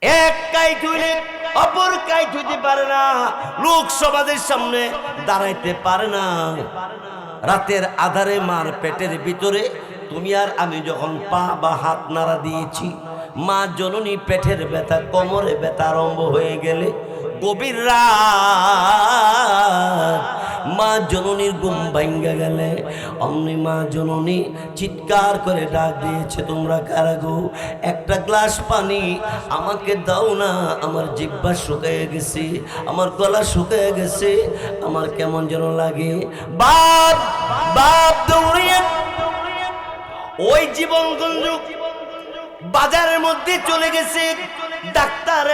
এক কাইট হইলে অপর কাইট হইতে পারে না, লোক সমাজের সামনে দাঁড়াইতে পারে না। রাতের আধারে মার পেটের ভিতরে তুমি আর আমি যখন পা বা হাত নাড়া দিয়েছি, মা জননী পেটের ব্যথা, কোমরে ব্যথা আরম্ভ হয়ে গেলে, গভীর রাত মা জননীর ঘুম ভাঙ্গা গেলে অমনি মা জননী চিৎকার করে ডাক দিয়েছে, তোমরা কারা গো? একটা গ্লাস পানি আমাকে দাও না, আমার জিহ্বা শুকিয়ে গেছে, আমার গলা শুকিয়ে গেছে, আমার কেমন যেন লাগে। বাপ বাপ দৌড়িয়ে ওই জীবনগঞ্জ বাজারের মধ্যে চলে গেছে। ডাক্তার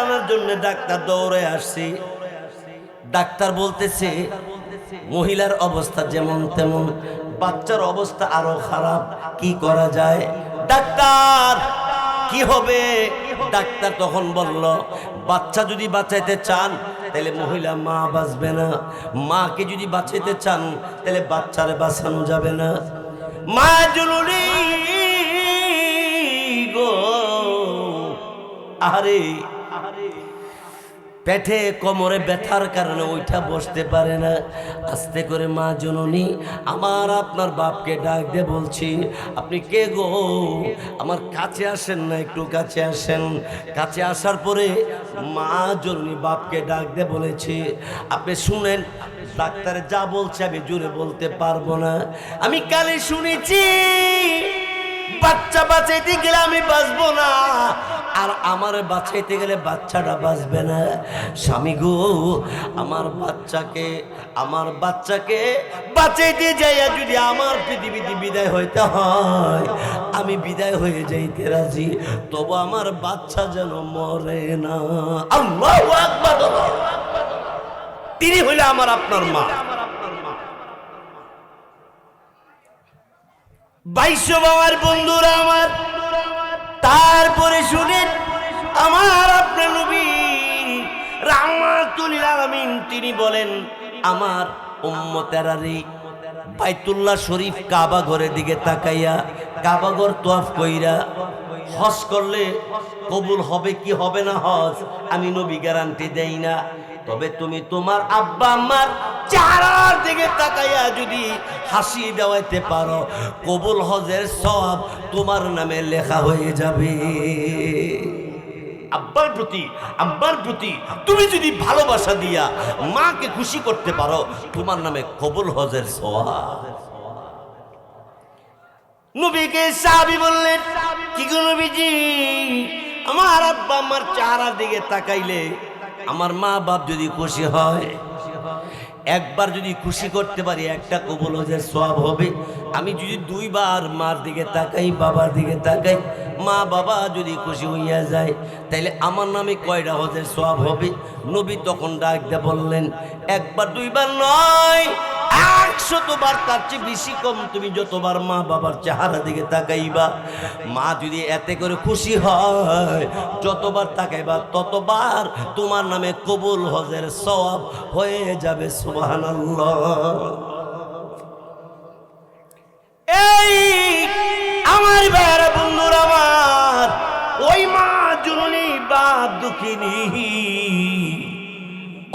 আনার জন্য ডাক্তার দৌড়ে আসছে। ডাক্তার বলতেছে মহিলার অবস্থা যেমন তেমন, বাচ্চার অবস্থা আরো খারাপ, কি করা যায়? ডাক্তার কি হবে? ডাক্তার তখন বলল, বাচ্চা যদি বাঁচাইতে চান তাহলে মহিলা মা বাঁচবে না, মাকে যদি বাঁচাইতে চান তাহলে বাচ্চারে বাঁচানো যাবে না। মা জননী গো, আরে পেটে কোমরে ব্যথার কারণে ওইটা বসতে পারে না। আস্তে করে মা জননী আমার আপনার বাপকে ডাক দিয়ে বলছি, আপনি কে গো? আমার কাছে আসেন না, একটু কাছে আসেন। কাছে আসার পরে মা জননী বাপকে ডাক দিয়ে বলেছে, আপনি শুনেন, ডাক্তার যা বলছে আমি জোরে বলতে পারবো না। আমি কালে শুনেছি বাচ্চা বাঁচাইতে গেলে আমি বাঁচবো না, আর আমার বাঁচাইতে গেলে বাচ্চাটা বাঁচবে না। স্বামী গো, আমার বাচ্চাকে বাঁচাইতে যাইয়া যদি আমার পৃথিবীতে বিদায় হইতে হয়, আমি বিদায় হয়ে যাইতে রাজি, তবু আমার বাচ্চা যেন মরে না। আল্লাহু আকবার। তিনি হইলে আমার আপনার মা। 22 বাবার বন্ধুরা আমার, তারপরে শুনেন আমার আপনার নবী রাহমাতুল লিল আলামিন তিনি বলেন, আমার উম্মতেরা রে, বাইতুল্লাহ শরীফ কাবা ঘরের দিকে তাকাইয়া কাবা ঘর তওয়াফ কইরা হজ করলে কবুল হবে কি হবে না হজ আমি নবী গ্যারান্টি দেই না। তবে তুমি তোমার আব্বা আম্মার চেহারার দিকে তাকাইয়া যদি হাসি দেওয়াইতে পারো, কবুল হজের সওয়াব তোমার নামে লেখা হয়ে যাবে। আব্বার প্রতি তুমি যদি ভালোবাসা দিয়া মাকে খুশি করতে পারো, তোমার নামে কবুল হজের সওয়াব। নবীকে সাহাবী বললেন, কি গো নবীজি, আমার আব্বা আম্মার চেহারার দিকে তাকাইলে আমার মা বাপ যদি খুশি হয়, একবার যদি খুশি করতে পারি একটা কবুল হজের সওয়াব হবে। আমি যদি 2 বার মার দিকে তাকাই, বাবার দিকে তাকাই, মা বাবা যদি খুশি হইয়া যায়, তাইলে আমার নামে কয়টা হজের সওয়াব হবে? নবী তখন ডাক দিয়ে বললেন, 1 বার 2 বার নয়, 100 বার, তার চেয়ে বেশি কম। তুমি যতবার মা বাবার চেহারা দিকে তাকাইবা, মা যদি এতে করে খুশি হয়, যতবার তাকাইবা ততবার তোমার নামে কবুল হজের সওয়াব হয়ে যাবে। সুবহানাল্লাহ। এই আমার ভাইরা বন্ধুরা আমার, ওই মা জননী বাপ দুঃখিনী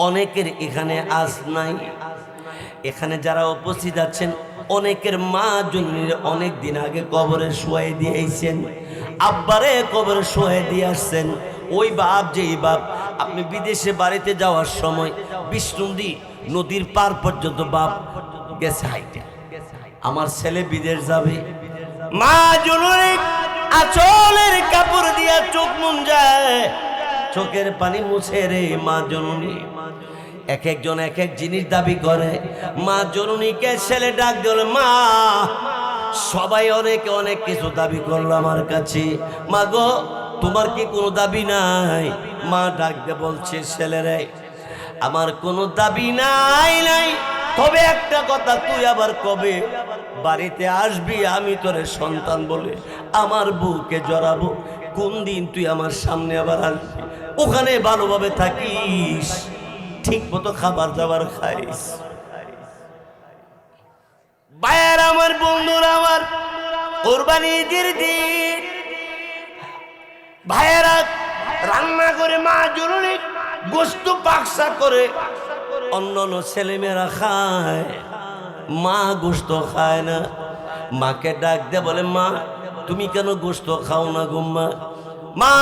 অনেকের এখানে আজ নাই। এখানে যারা উপস্থিত আছেন, অনেকের মা জননীর অনেক দিন আগে কবরে শোয়াই দিয়েছেন, আব্বারে কবরে শোয়াই দিয়ে আসছেন। ওই বাপ, যেই বাপ আপনি বিদেশে বাড়িতে যাওয়ার সময় বিষ্ণুদী নদীর পার পর্যন্ত বাপ গেছে হাইটে, আমার ছেলে বিদেশ যাবে, মা জননী আঁচলের কাপড় দিয়া চোখ মুঞ্জায়, চোখের পানি মুছে রে মা জননী। এক একজন এক এক জিনিস দাবি করে। মা জননীকে ছেলে ডাক দিল, মা সবাই অনেকে অনেক কিছু দাবি করলো আমার কাছে, মা গো তোমার কি কোনো দাবি নাই? মা ডাক দিয়ে বলছে, ছেলেরে আমার কোনো দাবি নাই, তবে একটা কথা, তুই আবার কবে বাড়িতে আসবি? আমি তোরে সন্তান বলে আমার বউকে জড়াবো, কোন দিন তুই আমার সামনে আবার আসবি? ওখানে ভালোভাবে থাকিস, ঠিক মতো খাবার দাবার খাইস। ভাইয়ার আমার, বন্ধুরা আমার, কোরবানি ঈদের দিন ভাইয়ারা করে মা জননী গোস্ত পাকসা করে অন্য অন্য ছেলেমেয়েরা খায়, মা গোস্ত খায় না। মাকে ডাক দিয়ে বলে, মা তুমি কেন গোস্ত খাও না গুম্মা? মা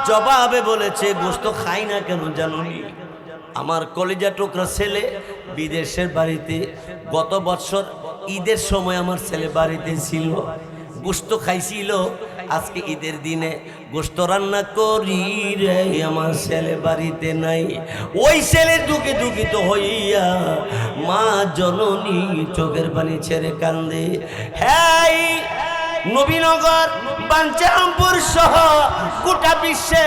জবাবে বলেছে, গোস্ত খাই না কেন জানুনি? আমার কলিজা টুকরা ছেলে বিদেশের বাড়িতে, গত বছর ঈদের সময় আমার ছেলে বাড়িতে ছিল, গোস্ত খাইছিল। আজকে ঈদের দিনে গোস্ত রান্না করি রে, আমার ছেলে বাড়িতে নাই। ওই ছেলে দুঃখে দুঃখিত হইয়া মা জননী চোখের পানি ছেড়ে কান্দে। হ্যাঁ, নবীনগর বাঞ্চারামপুর সহ গোটা বিশ্বে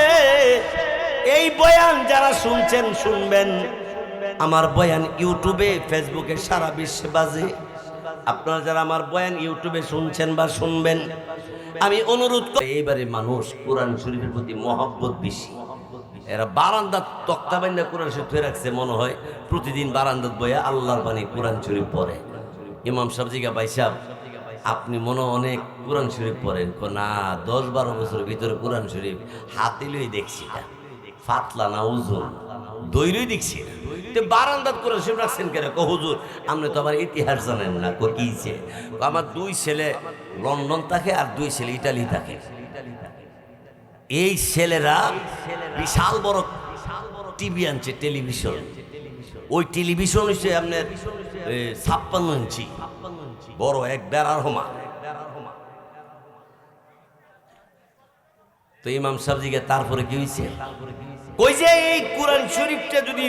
এই বয়ান যারা শুনছেন শুনবেন। আমার বয়ান ইউটিউবে ফেসবুকে সারা বিশ্বে বাজে। আপনারা যারা আমার বয়ান ইউটিউবে শুনছেন বা শুনবেন, আমি অনুরোধ করি, এইবারে মানুষ কোরআন শরীফের প্রতি মহব্বত বেশি। এরা বারান্দার তক্তা বাইন্দা কোরআন শরীফ ধরে রাখছে, মনে হয় প্রতিদিন বারান্দাত বইয়া আল্লাহর বাণী কোরআন শরীফ পড়ে। ইমাম সাহেব জিজ্ঞা, ভাই সাহেব আপনি মনে অনেক কোরআন শরীফ পড়েন? না, 10-12 বছরের ভিতরে কোরআন শরীফ হাতে লই দেখছি না, ফাতলা না ওজন দৈরই দেখছি না। তো বারান্দাত কোরআন শরীফ রাখছেন কেন? হুজুর আপনি তো আমার ইতিহাস জানেন না। কিছে? আমার 2 ছেলে লন্ডন থাকে আর 2 ছেলে ইটালি থাকে। এই ছেলেরা বিশাল বড় টিভি আনছে, টেলিভিশন। ওই টেলিভিশন হচ্ছে আপনার 56 ইঞ্চি বড়, এক বেড়ার হমা। তো ইমাম সাহেব জিজ্ঞে, তারপরে কি হয়েছে? কই যে এই কোরআন শরীফটা যদি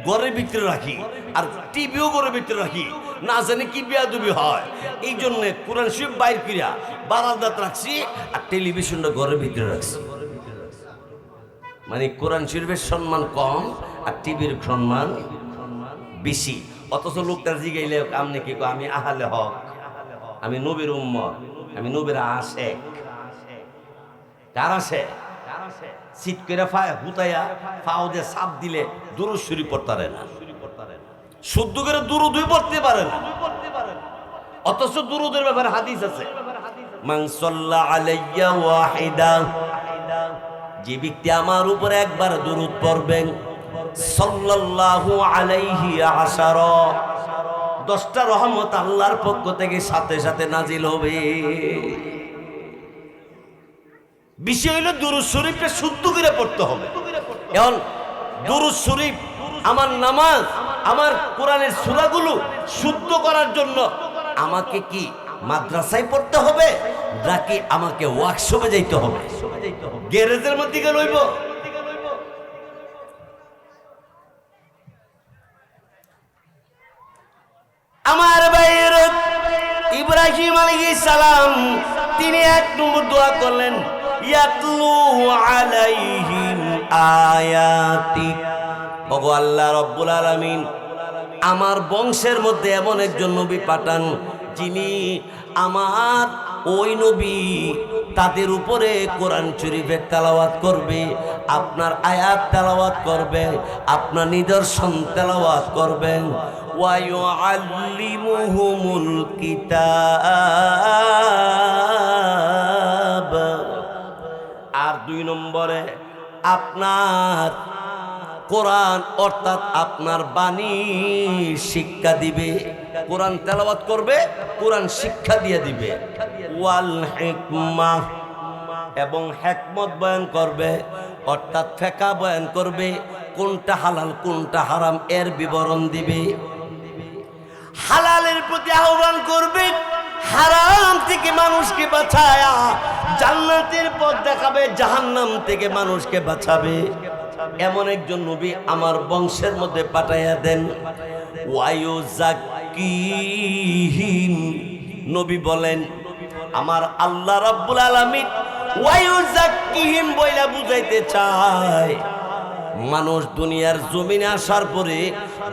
ঘরের ভিতরে রাখি আর টিভিও ঘরের ভিতরে রাখি, না জানি কি বেয়াদবি হয়। এই জন্য কোরআন শরীফ বাইর করিয়া বারান্দাত রাখছি আর টেলিভিশনটা ঘরের ভিতরে রাখছি। মানে কোরআন শরীফের সম্মান কম আর টিভির সম্মান বেশি। অথচ লোকটার জিগাইলে আপনি কি? আমি আহলে হক, আমি নবীর উম্মত, আমি নবীর আশেক। কার আশেক? সিট করে হুতাইয়া ফাও দিয়ে চাপ দিলে দুরূদ শরীফ পড়তে পারে না, শুদ্ধ করে দুরূদই পড়তে পারে না। অথচ দুরূদের ব্যাপারে হাদিস আছে, মান সাল্লা আলাইয়া ওয়াহিদা, যে ব্যক্তি আমার উপরে একবার দুরূদ পড়বেন, সাল্লাল্লাহু আলাইহি আশারা, 10টা রহমত আল্লাহর পক্ষ থেকে সাথে সাথে নাজিল হবে। বিষয় হলো দুরূদ শরীফটা শুদ্ধ করে পড়তে হবে। এখন দুরূদ শরীফ, আমার নামাজ, আমার কোরআনের সূরাগুলো শুদ্ধ করার জন্য আমাকে কি মাদ্রাসায় পড়তে হবে, নাকি আমাকে ওয়ার্কশপে যাইতে হবে, গ্যারেজের মধ্যে গিয়ে লইব? আমার ভাইয়ের ইব্রাহিম আলাইহিস সালাম তিনি 1 নম্বর দোয়া করলেন, ইয়াতলু আলাইহিম আয়াতি। ওগো আল্লাহ রব্বুল আলামিন, আমার বংশের মধ্যে এমন একজন নবী পাঠান যিনি আমার ওই নবী তাদের উপরে কোরআন শরীফের তেলাওয়াত করবে, আপনার আয়াত তেলাওয়াত করবে, আপনার নিদর্শন তেলাওয়াত করবেন। ওয়া ইউআল্লিমুহুমুল কিতাব। আর 2 নম্বরে আপনার কোরআন অর্থাৎ আপনার বাণী শিক্ষা দিবে। কোরআন তেলাওয়াত করবে, কোরআন শিক্ষা দিয়ে দিবে। ওয়াল হিকমাহ, এবং হিকমত বয়ান করবে, অর্থাৎ ফিকহ বয়ান করবে, কোনটা হালাল কোনটা হারাম এর বিবরণ দিবে। হালালের প্রতি আহ্বান করবে, হারাম থেকে মানুষকে বাঁচায়া জান্নাতের পথ দেখাবে, জাহান্নাম থেকে মানুষকে বাঁচাবে। এমন একজন নবী আমার বংশের মধ্যে পাঠাইয়া দেন। ওয়ায়ুযাক্কিহিম, নবী বলেন আমার আল্লাহ রাব্বুল আলামিন ওয়ায়ুযাক্কিহিম বইলা বুঝাইতে চায়, মানুষ দুনিয়ার জমিনে আসার পরে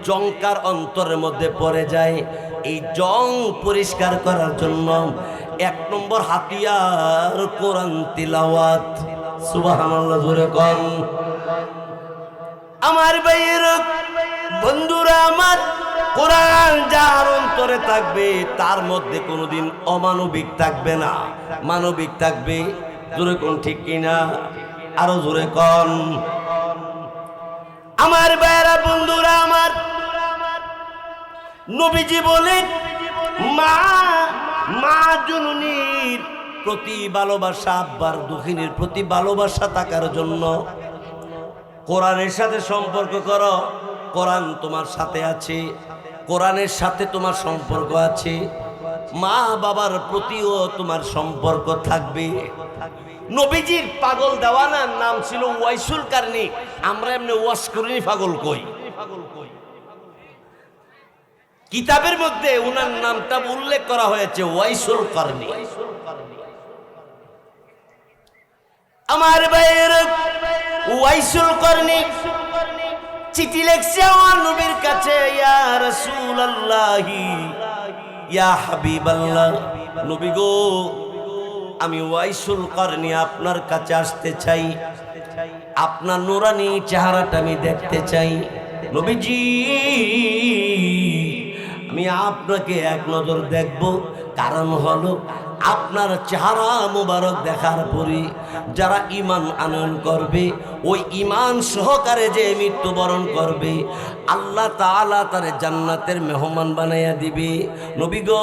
জংকার অন্তরের মধ্যে পড়ে যায়। এই জং পরিষ্কার করার জন্য 1 নম্বর হাতিয়ার কোরআন তিলাওয়াত। সুবহানাল্লাহ, জোরে কোন। আমার ভাইয়ের বন্ধুরা, আমার কোরআন যার অন্তরে থাকবে তার মধ্যে কোনোদিন অমানবিক থাকবে না, মানবিক থাকবে। জোরে কোন, ঠিক কিনা? আরো জোরে কন। আমার ভাইরা বন্ধুরা আমার, নবীজি বলেন মা জননীর প্রতি ভালোবাসা, আব্বার দক্ষিণের প্রতি ভালোবাসা থাকার জন্য কোরআনের সাথে সম্পর্ক করো। কোরআন তোমার সাথে আছে, কোরআনের সাথে তোমার সম্পর্ক আছে, মা বাবার প্রতিও তোমার সম্পর্ক থাকবে। নবীজির পাগল দেওয়ানার নাম ছিল ওয়াইসুল কারনি। আমরা এমনি ওয়াস করিনি, পাগল কই। কিতাবের মধ্যে উনার নামটা উল্লেখ করা হয়েছে ওয়াইসুল কারনি। আমার ভাইয়ের ওয়াইসুল কারনি চিঠি লিখছে আমার নবীর কাছে, ইয়া রাসূলুল্লাহি ইয়া হাবিবাল্লাহ, নবী গো আমি ওয়াইসুল কারনি আপনার কাছে আসতে চাই, আপনার নুরানি চেহারাটা আমি দেখতে চাই। নবীজি আমি আপনাকে এক নজর দেখব, কারণ হলো আপনার চেহারা মুবারক দেখার পরে যারা ঈমান আনয়ন করবে, ওই ঈমান সহকারে যে মৃত্যুবরণ করবে, আল্লাহ তাআলা তারে জান্নাতের মেহমান বানাইয়া দিবে। নবী গো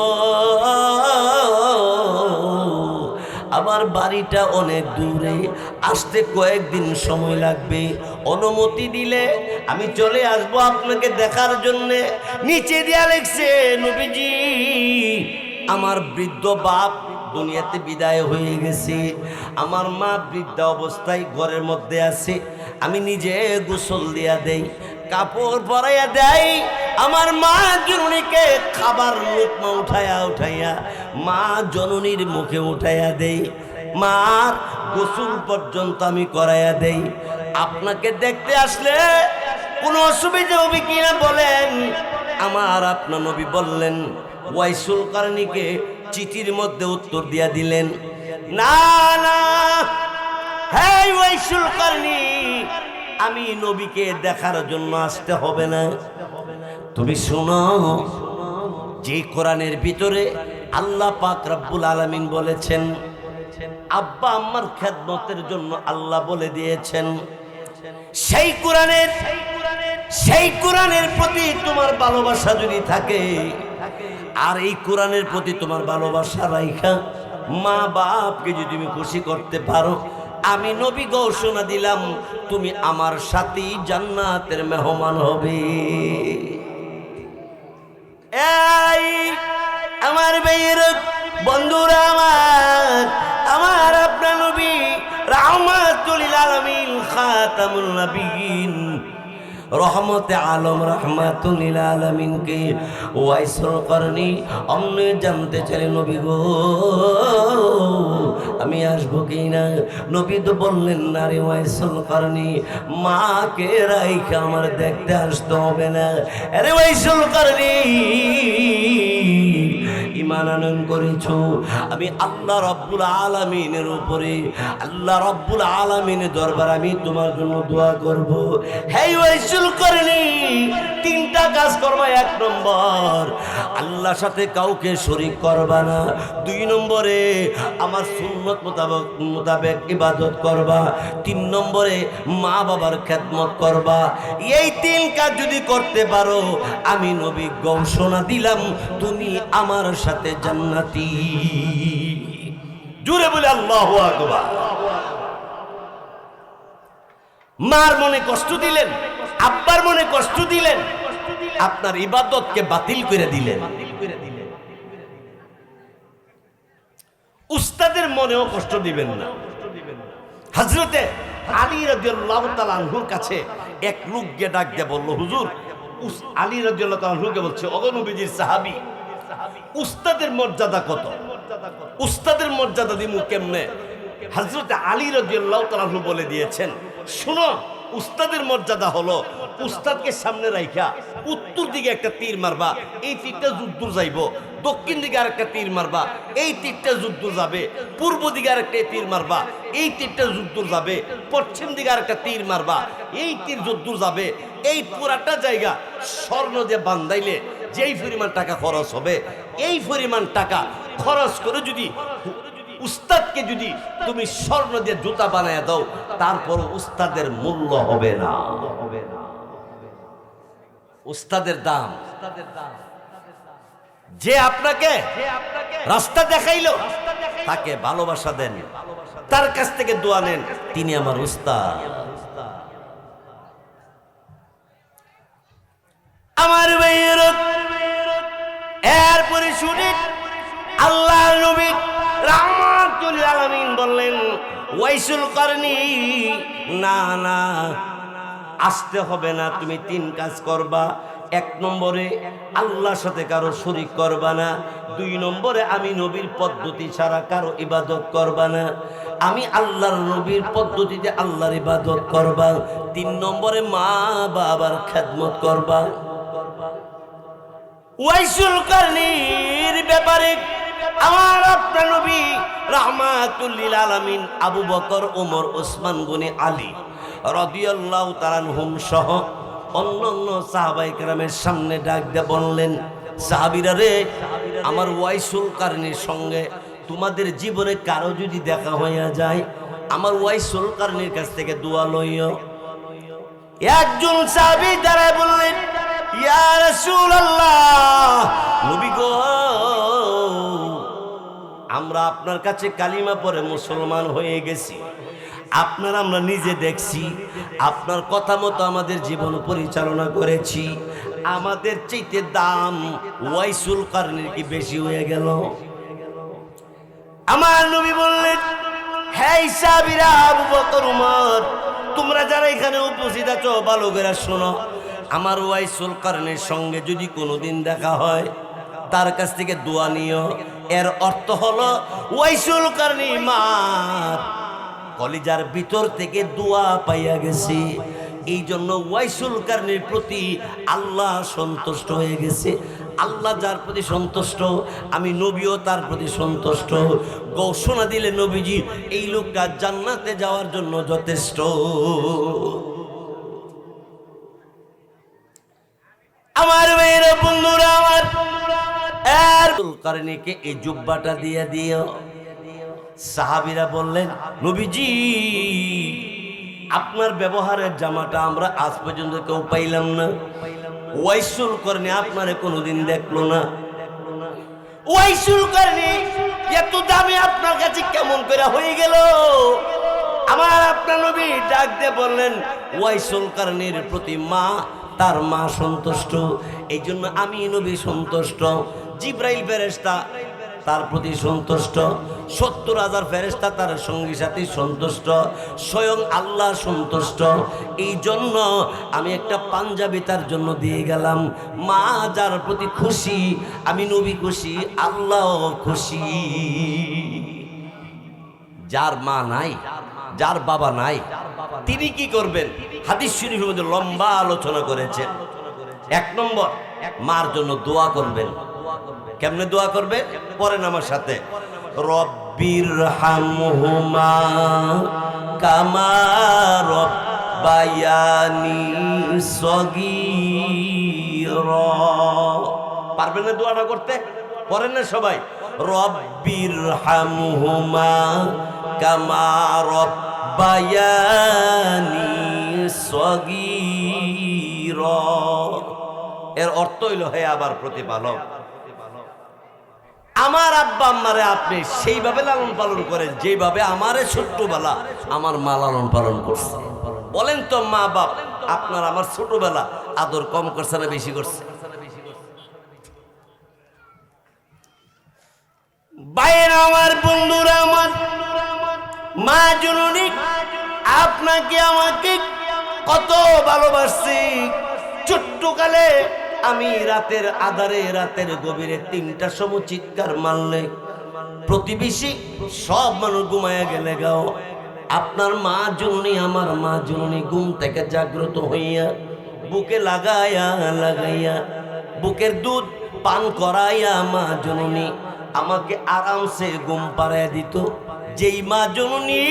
আমার বাড়িটা অনেক দূরে, আসতে কয়েকদিন সময় লাগবে, অনুমতি দিলে আমি চলে আসব আপনাকে দেখার জন্যে। নিচে দিয়া লিখছে, নবীজি আমার বৃদ্ধ বাপ দুনিয়াতে বিদায় হয়ে গেছে, আমার মা বৃদ্ধা অবস্থায় ঘরের মধ্যে আছে, আমি নিজে গোসল দিয়া দেই, কাপড় পরাইয়া দেয়, আমার মা জননীকে খাবার লোকমা উঠাইয়া মা জননীর মুখে উঠাইয়া দেই, মার গোসল পর্যন্ত আমি করাইয়া দেই। আপনাকে দেখতে আসলে কোনো অসুবিধা হবে কিনা বলেন? আমার আপনার নবী বললেন, ওয়াইসুল কারনিকে চিঠির মধ্যে উত্তর দিয়া দিলেন, না না হে ওয়াইসুল কারনি, আমি নবীকে দেখার জন্য আসতে হবে না। তুমি শোনো, যে কোরআনের ভিতরে আল্লাহ পাক রব্বুল আলামিন বলেছেন, আব্বা আম্মার খেদমতের জন্য আল্লাহ বলে দিয়েছেন, সেই কোরআনের প্রতি তোমার ভালোবাসা যদি থাকে, আর এই কোরআনের প্রতি তোমার ভালোবাসা রাইখা মা বাপকে যদি তুমি খুশি করতে পারো, আমি নবী ঘোষণা দিলাম তুমি আমার সাথী জান্নাতের মেহমান হবে। এই আমার ভাইয়ের বন্ধুরা আমার আপনার নবী রাহমাতুল লিল আলামিন খাতামুন নবিয়্যিন রহমতে আলম রহমাতুল লিল আলামিনকে ওয়াইসুল কারনি অমনে জানতে চাইলেন, নবী গো আমি আসবো কিনা? নবী তো বললেন না রে ওয়াইসুল কারনি, মাকে রাইখা আমার দেখতে আসতে হবে না। আরে ওয়াইসুল কারনি ঈমান আনয়ন করেছো, আমি আল্লাহ রাব্বুল আলামিনের উপরে, আল্লাহ রাব্বুল আলামিনের দরবার আমি তোমার জন্য দোয়া করব। হে ওয়াইসুল কারনি, তিনটা কাজ করবা। এক নম্বর, আল্লাহর সাথে কাউকে শরীক করবা না। দুই নম্বরে, আমার সুন্নত মোতাবেক ইবাদত করবা। তিন নম্বরে, মা বাবার খেদমত করবা। এই তিন কাজ যদি করতে পারো, আমি নবী ঘোষণা দিলাম তুমি আমার সাথে জান্নাতি। জোরে বলে আল্লাহু আকবার। মার মনে কষ্ট দিলেন, আব্বার মনে কষ্ট দিলেন, আপনার ইবাদতকে বাতিল করে দিলেন। উস্তাদের মনেও কষ্ট দিবেন না। হযরতে আলী রাদিয়াল্লাহু তাআলা আনহুর কাছে এক লোক গিয়ে ডাক দিয়ে বলল, হুজুর, আলী রাদিয়াল্লাহু তাআলা আনহুকে বলছে, ওগো নবীজির সাহাবী, উস্তাদের মর্যাদা কত? উস্তাদের মর্যাদা দিমু কেমনে? হযরতে আলী রাদিয়াল্লাহু তাআলা আনহু বলে দিয়েছেন, শুনো, উস্তাদের মর্যাদা হলো উস্তাদকে সামনে রাইখা উত্তর দিকে একটা তীর মারবা, এই তীরটা যুদ্ধ যাইব, দক্ষিণ দিকে আরেকটা তীর মারবা, এই তীরটা যুদ্ধ যাবে, পূর্ব দিকে আরেকটা তীর মারবা, এই তীরটা যুদ্ধ যাবে, পশ্চিম দিকে আরেকটা তীর মারবা, এই তীর যুদ্ধ যাবে। এই পুরাটা জায়গা স্বর্ণ দিয়ে বান্ধাইলে যেই পরিমাণ টাকা খরচ হবে, এই পরিমাণ টাকা খরচ করে যদি উস্তাদকে যদি তুমি স্বর্ণ দিয়ে জুতা বানায় দাও, তারপর উস্তাদের মূল্য হবে না। উস্তাদের দাম, যে আপনাকে রাস্তা দেখাইলো তাকে ভালোবাসা দেন, তার কাছ থেকে দোয়া নেন, তিনি আমার উস্তাদ। আমার ভাইয়ের এরপরে শুনে আল্লাহ নবী রাহমাতুল আলামিন বললেন, ওয়াইসুল করনি, না না আসতে হবে না, তুমি 3 কাজ করবা। 1 নম্বরে আল্লাহর সাথে কারো শরীক করবা না। 2 নম্বরে আমি নবীর পদ্ধতি ছাড়া কারো ইবাদত করবা না। আমি আল্লাহর নবীর পদ্ধতিতে আল্লাহর ইবাদত করবা। 3 নম্বরে মা বাবার খেদমত করবা। ওয়াইসুল করনির ব্যাপারে আমার আপনার নবী রাহমাতুল লিল আলামিন আবু বকর, ওমর, ওসমান গনি আলী রাদিয়াল্লাহু তাআলা আনহুম সহ অন্যান্য সাহাবায়ে কেরামের সামনে ডাক দিয়ে বললেন, সাহাবীরা রে, আমার ওয়াইসুল করনির সঙ্গে তোমাদের জীবনে কারো যদি দেখা হইয়া যায়, আমার ওয়াইসুল করনির কাছ থেকে দোয়া লইও। একজন সাহাবী দাঁড়ায় বললেন, ইয়া রাসূলুল্লাহ, নবী গো, আমরা আপনার কাছে কালিমা পড়ে মুসলমান হয়ে গেছি। আমরা নিজে দেখছি, আপনার কথা মতো আমাদের জীবন পরিচালনা করেছি। আমাদের চাইতে দাম ওয়াইসুল করনির কি বেশি হয়ে গেল? আমার নবী বললেন, হে সাহাবীরা, আবু বকর, ওমর, তোমরা যারা এখানে উপস্থিত আছো ভালো করে শোনো। আমার ওয়াইসুল করনির সঙ্গে যদি কোনোদিন দেখা হয়, তার কাছ থেকে দোয়া নিও। এর অর্থ হলো ওয়াইসুল করনি মার কলিজার ভিতর থেকে দোয়া পাইয়া গেছে। এই জন্য ওয়াইসুল করনির প্রতি আল্লাহ সন্তুষ্ট হয়ে গেছে। আল্লাহ যার প্রতি সন্তুষ্ট, আমি নবীও তার প্রতি সন্তুষ্ট। ঘোষণা দিলে নবীজি, এই লোকটা জান্নাতে যাওয়ার জন্য যথেষ্ট। আমার মেয়েরা, বন্ধুরা আমার, ওয়াইসুল করনিকে এই জুব্বাটা দিয়ে দিও। সাহাবীরা বললেন, নবীজি, আপনার ব্যবহারের জামাটা আমরা আজ পর্যন্ত কেউ পাইলাম না। ওয়াইসুল করনি আপনারে কোনোদিন দেখলো না। ওয়াইসুল করনি এত দামি আপনার কাছে কেমন করে হয়ে গেল? আমার আপনার নবী ডাক দিয়ে বললেন, ওয়াইসুল করনির প্রতি তার মা সন্তুষ্ট, এই জন্য আমি নবী সন্তুষ্ট। জিব্রাইল ফেরেশতা তার প্রতি সন্তুষ্ট, 70,000 ফেরেশতা তার সঙ্গী সাথী সন্তুষ্ট, স্বয়ং আল্লাহ সন্তুষ্ট। এই জন্য আমি একটা পাঞ্জাবি তার জন্য দিয়ে গেলাম। মা যার প্রতি খুশি, আমি নবী খুশি, আল্লাহ খুশি। যার মা নাই, যার বাবা নাই, তিনি কি করবেন? হাদিস শরীফের মধ্যে লম্বা আলোচনা করেছেন। 1 নম্বর, মার জন্য দোয়া করবেন। কেমনে দোয়া করবে? পড়েন আমার সাথে, রব্বির হামহুমা কামা রব্বায়ানি সগীরা। পারবেন না দোয়াটা করতে? পড়েন না সবাই, রব্বির হামহুমা কামা রব্বায়ানি সগীরা। এর অর্থ হইল, হে আবার প্রতিপালক, আমার আব্বা আম্মারে আপনি সেইভাবে লালন পালন করেন যেভাবে আমারে ছোট্টবেলা আমার মা লালন পালন করছে। বলেন তো, মা বাপ আপনার আমার ছোটবেলা আদর কম করছে না বেশি করছে? বাইরে আমার, বন্ধুরা আমার, মা জননী আপনাকে আমাকে কত ভালোবাসছি। ছোট্টকালে আমি রাতের আধারে, রাতের গভীরে 3টার সময় চিৎকার মারলে প্রতিবেশী সব মানুষ ঘুমায়া গেলে গাও, আপনার মা জননী, আমার মা জননী ঘুম থেকে জাগ্রত হইয়া বুকে লাগাইয়া লাগাইয়া বুকের দুধ পান করাইয়া মা জননী আমাকে আরামসে ঘুম পাড়াইয়া দিত। যেই মা জননী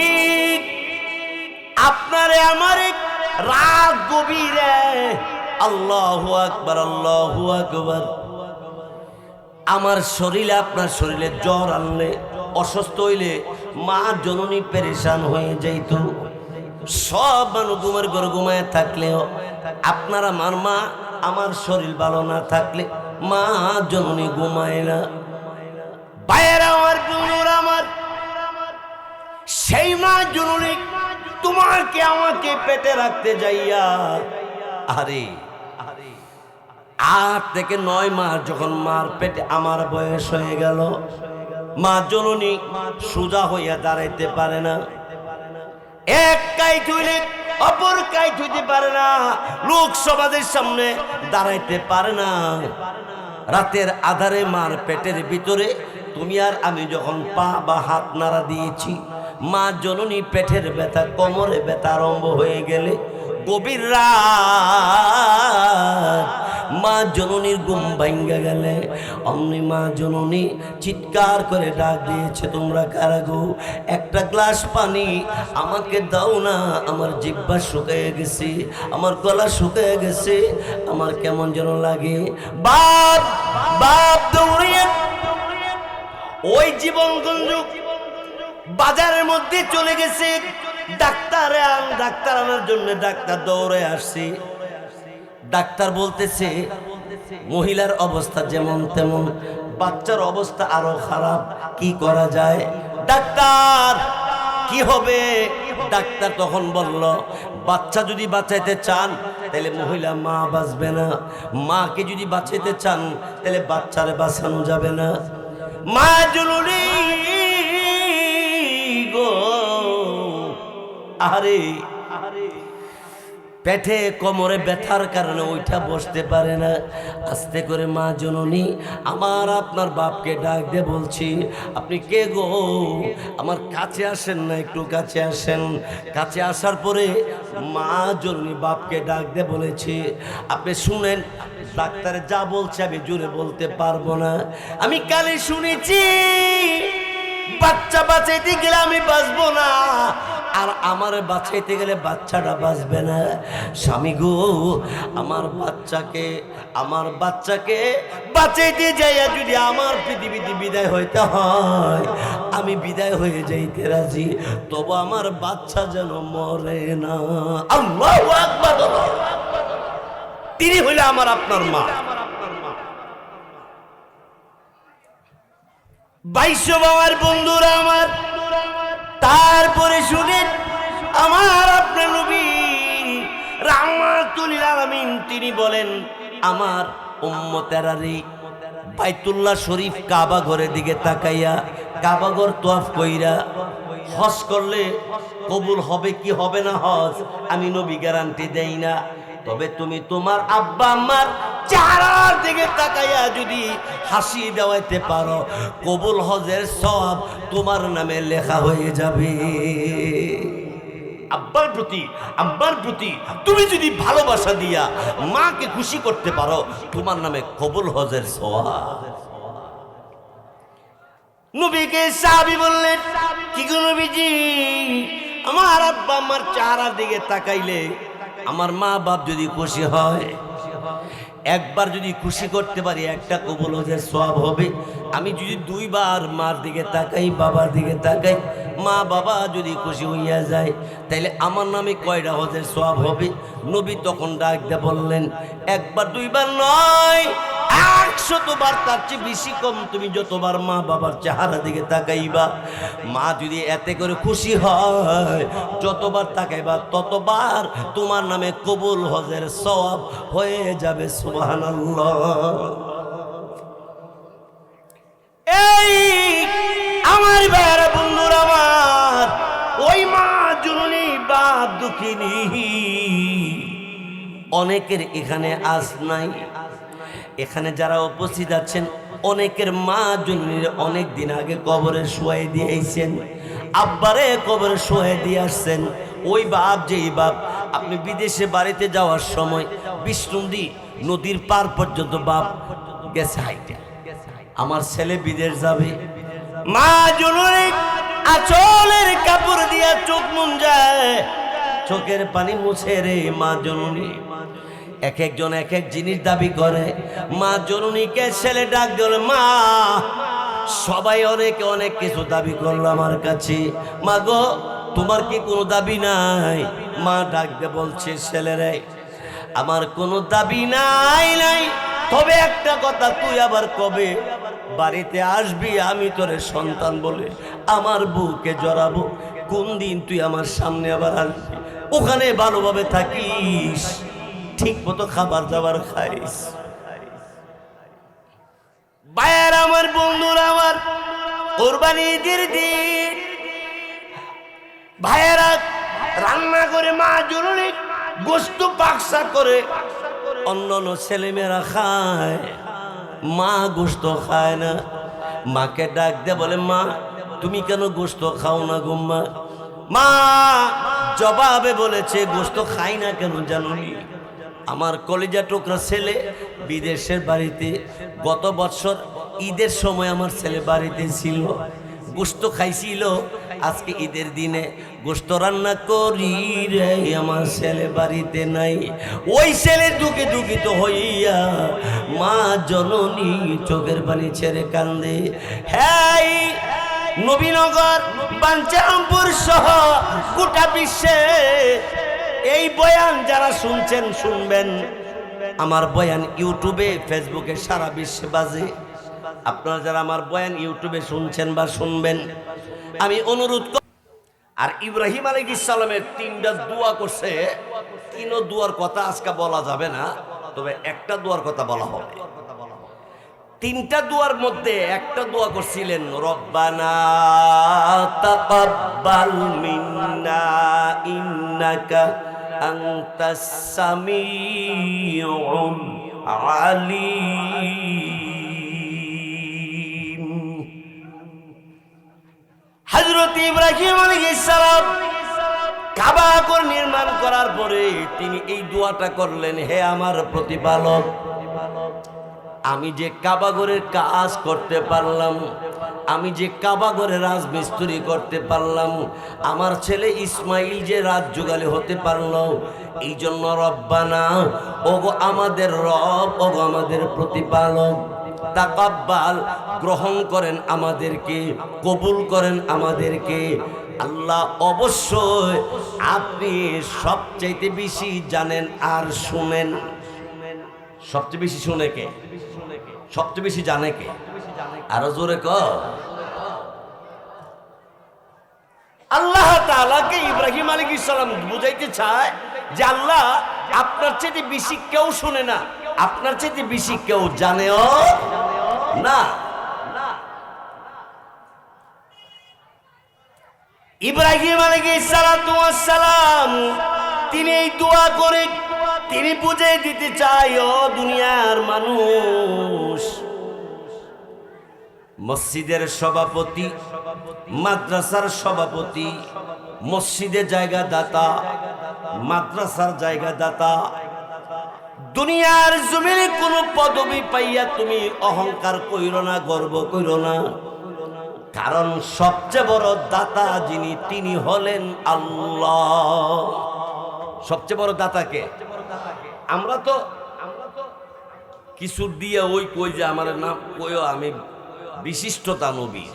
আপনারে আমারে রাত গভীরে, আল্লাহু আকবার, আল্লাহু আকবার, আমার শরীরে আপনার শরীরে জ্বর আনলে অসুস্থ হইলে মা জননী পেরেশান হয়ে যাইত। সব মানুষ ঘুমের ঘরে ঘুমায় থাকলেও আপনার আমার মা আমার শরীর ভালো না থাকলে মা জননী ঘুমায় না। ভাইয়েরা আমার, বন্ধুরা আমার, সেই মা জননী তোমাকে আমাকে পেটে রাখতে যাইয়া আরে 8 থেকে 9 মাস যখন মার পেটে আমার বয়স হয়ে গেল, মা জননী সোজা হইয়া দাঁড়াইতে পারে না। এক কাইট হইলে অপর কাইট হইতে পারে না, লোক সমাজের সামনে দাঁড়াইতে পারে না। রাতের আধারে মার পেটের ভিতরে তুমি আর আমি যখন পা বা হাত নাড়া দিয়েছি, মা জননী পেটের ব্যথা, কোমরে ব্যথা আরম্ভ হয়ে গেলে গভীর রাত মা জননীর ঘুম ভাঙ্গা গেলে অমনি মা জননী চিৎকার করে ডাক দিয়েছে, তোমরা কারা গো? একটা গ্লাস পানি আমাকে দাও না, আমার জিহ্বা শুকিয়ে গেছে, আমার গলা শুকিয়ে গেছে, আমার কেমন যেন লাগে। বাপ বাপ দৌড়িয়ে ওই জীবনগঞ্জ বাজারের মধ্যে চলে গেছে। ডাক্তার আনার জন্য ডাক্তার দৌড়ে আসছে। ডাক্তার বলতেছে মহিলার অবস্থা যেমন তেমন, বাচ্চার অবস্থা আরো খারাপ, কি করা যায়? ডাক্তার কি হবে? ডাক্তার তখন বলল, বাচ্চা যদি বাঁচাইতে চান তাহলে মহিলা মা বাঁচবে না, মাকে যদি বাঁচাইতে চান তাহলে বাচ্চারে বাঁচানো যাবে না। মা জননী গো, আরে পেটে কোমরে ব্যথার কারণে ওইটা বসতে পারে না। আস্তে করে মা জননী আমার আপনার বাপকে ডাক দিয়ে বলছি, আপনি কে গো? আমার কাছে আসেন না, একটু কাছে আসেন। কাছে আসার পরে মা জননী বাপকে ডাক দিয়ে বলেছে, আপনি শুনেন, ডাক্তার যা বলছে আমি জোরে বলতে পারবো না। আমি কালে শুনেছি বাচ্চা বাঁচাইতে গেলে আমি বাঁচবো না, আর আমার বাঁচাইতে গেলে বাচ্চাটা বাঁচবে না। স্বামী গো, আমার বাচ্চাকে বাঁচাইতে যাইয়া যদি আমার পৃথিবীতে বিদায় হইতে হয়, আমি বিদায় হয়ে যাইতে রাজি, তবু আমার বাচ্চা যেন মরে না। আল্লাহু আকবার। তিনি হইলে আমার আপনার মা। 22 বাবার বন্ধুরা আমার, তারপরে শুনেন আমার আপনার নবী রাহমাতুল লিল আলামিন তিনি বলেন, আমার উম্মতেরা রে, বাইতুল্লাহ শরীফ কাবা ঘরের দিকে তাকাইয়া কাবা ঘর তওয়াফ কইরা হজ করলে কবুল হবে কি হবে না হজ আমি নবী গ্যারান্টি দেই না। তবে তুমি তোমার আব্বা আম্মার চেহারার দিকে তাকাইয়া যদি হাসি দেওয়াইতে পারো, কবুল হজের সওয়াব তোমার নামে লেখা হয়ে যাবে। আব্বার প্রতি তুমি যদি ভালোবাসা দিয়া মাকে খুশি করতে পারো, তোমার নামে কবুল হজের সওয়াব। নবীকে সাহাবী বললেন, কি গো নবীজি, আমার আব্বা আম্মার চেহারার দিকে তাকাইলে আমার মা বাপ যদি খুশি হয়, একবার যদি খুশি করতে পারি একটা কবুল হজের সওয়াব হবে। আমি যদি 2 বার মার দিকে তাকাই, বাবার দিকে তাকাই, মা বাবা যদি খুশি হইয়া যায়, তাইলে আমার নামে কয়টা হজের সওয়াব হবে? নবী তখন ডাক দিয়ে বললেন, 1 বার 2 বার নয়, 100 বার, তার চেয়ে বেশি কম। তুমি যতবার মা বাবার চেহারা দিকে তাকাইবা, মা যদি এতে করে খুশি হয়, যতবার তাকাইবা ততবার তোমার নামে কবুল হজের সওয়াব হয়ে যাবে। সুবহানাল্লাহ। এই আমার ভাইরা বন্ধুরা আমার, ওই মা জননী বাপ দুঃখিনী অনেকের এখানে আজ নাই। এখানে যারা উপস্থিত আছেন অনেকের মা জননীর অনেক দিন আগে কবরে শোয়াই দিয়েছেন, আব্বারে কবরে শোয়াই দিয়ে আসছেন। ওই বাপ, যেই বাপ আপনি বিদেশে বাড়িতে যাওয়ার সময় বিষ্ণুদী নদীর পার পর্যন্ত বাপ গেছে হাইটা, আমার ছেলে বিদেশ যাবে, মা জননী আঁচলের কাপড় দিয়া চোখ মুঞ্জায়, চোখের পানি মুছে রে মা জননী। এক একজন এক এক জিনিস দাবি করে। মা জননীকে ছেলে ডাক দিল, মা সবাই অনেকে অনেক কিছু দাবি করলো আমার কাছে। মা গো, তোমার কি কোনো দাবি নাই? মা ডাক দিয়ে বলছে, ছেলেরে আমার কোনো দাবি নাই, তবে একটা কথা, তুই আবার কবে বাড়িতে আসবি? আমি তোরে সন্তান বলে আমার বুকে জড়াবো, কোন দিন তুই আমার সামনে আবার আসবি? ওখানে ভালোভাবে থাকিস, ঠিক মতো খাবার দাবার খাইস। ভাইয়ার আমার, বন্ধুরা আমার, কোরবানি ঈদের দিন ভাইয়েরা রান্না করে, মা জরুরি গোস্ত পাকসা করে অন্য ছেলেমেয়েরা খায়, মা গোস্ত খায় না। মাকে ডাক দিয়ে বলে, মা তুমি কেন গোস্ত খাও না গো? মা জবাবে বলেছে, গোস্ত খাই না কেন জানুনি? আমার কলিজা টুকরা ছেলে বিদেশের বাড়িতে, গত বছর ঈদের সময় আমার ছেলে বাড়িতে ছিল, গোস্ত খাইছিল। আজকে ঈদের দিনে গোস্ত রান্না করি রে, আমার ছেলে বাড়িতে নাই। ওই ছেলে দুঃখে দুঃখিত হইয়া মা জননী চোখের পানি ছেড়ে কান্দে। হ্যাঁ, নবীনগর, বাঞ্ছারামপুর সহ গোটা বিশ্বে এই বয়ান যারা শুনছেন, শুনবেন। আমার বয়ান ইউটিউবে, ফেসবুকে সারা বিশ্বে বাজে। আপনারা যারা আমার বয়ান ইউটিউবে শুনছেন বা শুনবেন, আমি অনুরোধ। আর ইব্রাহিম আলাইহিস সালামের 3টা দোয়া করছে। 3 দোয়ার কথা আজকে বলা যাবে না, তবে একটা দোয়ার কথা বলা হবে। 3টা দোয়ার মধ্যে একটা দোয়া করছিলেন, রব্বানা তাকাব্বাল মিন্না ইন্নাকা আনতাস সামিউল আলিম। হযরত ইব্রাহিম আলাইহিস সালাম কাবা ঘর নির্মাণ করার পরে তিনি এই দোয়াটা করলেন, হে আমার প্রতিপালক, আমি যে কাবা ঘরের কাজ করতে পারলাম, আমি যে কাবা ঘরে রাজমিস্ত্রি করতে পারলাম, আমার ছেলে ইসমাইল যে রাজ জোগালি হতে পারলো, এই জন্য রব্বানা, ওগো আমাদের রব, ওগো আমাদের প্রতিপালক, তাকাব্বাল, গ্রহণ করেন আমাদেরকে, কবুল করেন আমাদেরকে। আল্লাহ অবশ্যই আপনি সবচাইতে বেশি জানেন আর শুনেন। সবচেয়ে বেশি শুনে কে? সবচেয়ে বেশি জানে কে? আরো জোরে ক। আল্লাহ তাআলাকে ইব্রাহিম আলাইহিস সালাম বুঝাইতে চায় যে আল্লাহ আপনার চেয়ে বেশি কেউ শুনে না, আপনার চেয়ে বেশি কেউ জানেও না। ইব্রাহিম আলাইহিস সালাম তিনি এই দোয়া করে তিনি বুঝিয়ে দিতে চাই, ও দুনিয়ার মানুষ, মসজিদের সভাপতি, মাদ্রাসার সভাপতি, মসজিদের জায়গা দাতা, মাদ্রাসার জায়গা দাতা, দুনিয়ার জমিনে কোনো পদবি পাইয়া তুমি অহংকার কইরো না, গর্ব কইরো না, কারণ সবচেয়ে বড় দাতা যিনি, তিনি হলেন আল্লাহ। সবচেয়ে বড় দাতাকে আমরা তো কিছু দিয়ে ওই কই যে আমার নাম কইও, আমি বিশিষ্ট দানবীর,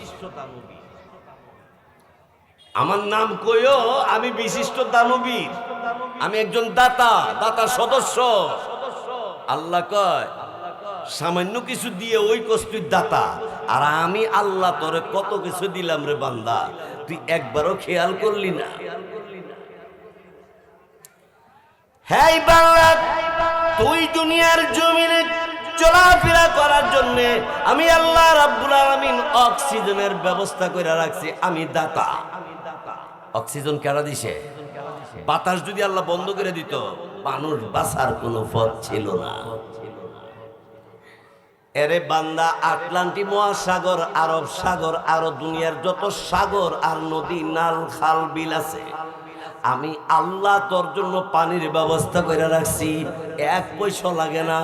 আমার নাম কইও আমি বিশিষ্ট দানবীর, আমি একজন দাতা, দাতা সদস্য। আল্লাহ কয় সামান্য কিছু দিয়ে ওই কষ্টির দাতা, আর আমি আল্লাহ তোরে কত কিছু দিলাম রে বান্দা, তুই একবারও খেয়াল করলি না। হ্যাঁ বাংলা, তুই দুনিয়ার জমিনে চলাফেরা করার জন্য আমি আল্লাহ রাব্বুল আলামিন অক্সিজেনের ব্যবস্থা করে রাখছি, আমি দাতা। অক্সিজেন কেডা দিছে? বাতাস যদি আল্লাহ বন্ধ করে দিত, মানুষ বাঁচার কোনো পথ ছিল না। এরে বান্দা, আটলান্টিক মহাসাগর, আরব সাগর, আরো দুনিয়ার যত সাগর আর নদী, নাল, খাল, বিল আছে, আমি আল্লাহ তোর জন্য পানির ব্যবস্থা করে রাখছি, 1 পয়সা লাগে না।